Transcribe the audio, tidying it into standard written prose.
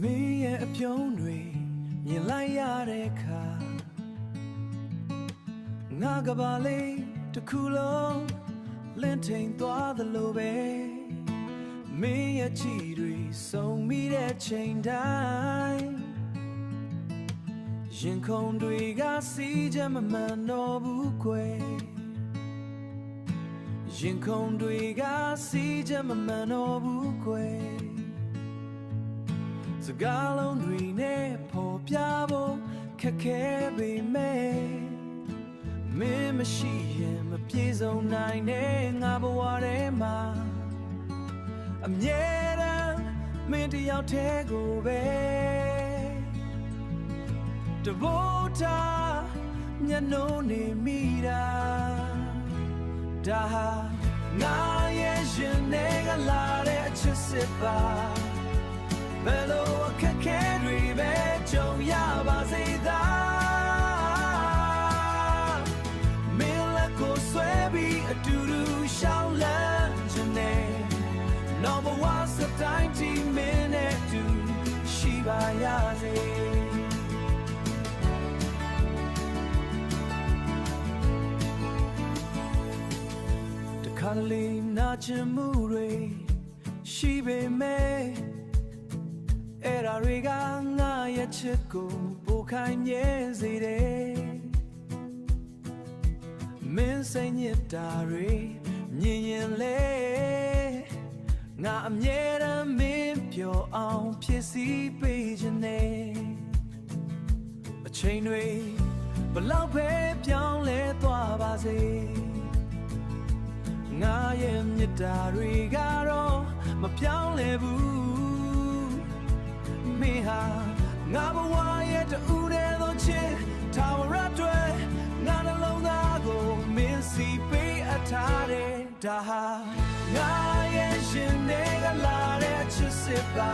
မင်းရဲ့အပြုံးတွေမြင်လိုက်ရတဲ့အခါငါကပါလေတစ်ခုလုံးလင်းထိန်သွားသလိုပဲမင်းရဲ့ချီတွေစုံမိတဲ့ချိန်တိုင်းရင်ခုန်တွေကစီးချက်မမှန်တော့ဘူးကွယ်ရင်ခုန်တွေကစီးချက်မမှန်တော့ဘူးကွယ်စကားလုံးတွေနဲ့ပေါ်ပြဖို့ခက်ခဲပေမဲ့မင်းမရှိရင်မပြေဆုံးနိုင်တဲ့ငါဘဝထဲမှာအမြဲတမ်းမင်းတယောက်တည်းကိုပဲတဘိုးထားညနှုံးနေမိတာဒါဟာငါရဲ့ရှင်နေကလာတဲ့အချစ်စစ်ပါဘယ်လိုအခက်ခဲတွေပဲကြုံရပါစေသာမင်းလက်ကိုဆွဲပြီးအတူတူရှောင်းလန်းခြင်းနဲ့ Number one စတိုင်းတီမင်းနဲ့တူရှိပါရစေတခါတလေနာကျင်မှုတွေရှိပေမဲ့အဲ့ဒါတွေကငါရဲ့ချစ်ကိုပိုခိုင်မြဲစေတယ်မင်းစိတ်ညစ်တာတွေမြင်ရင်လေငါအမြဲတမ်းမင်းပျော်အောင်ဖြစ်စီပေးခြင်းနဲ့အချိန်တွေဘလောက်ပဲပြောင်းလဲသွားပါစေငါရဲ့မြတ်တာတွေကတော့မပြောင်းလဲဘူးမင်းဟာငါဘဝရဲ့တူတဲ့သောချစ်ထာဝရတွေငါနှလုံးသားကိုမင်းစီပေးအပ်ထားတယ်ဒါဟာငါရဲ့ရှင်တွေကလာတဲ့ချစ်စစ်ပါ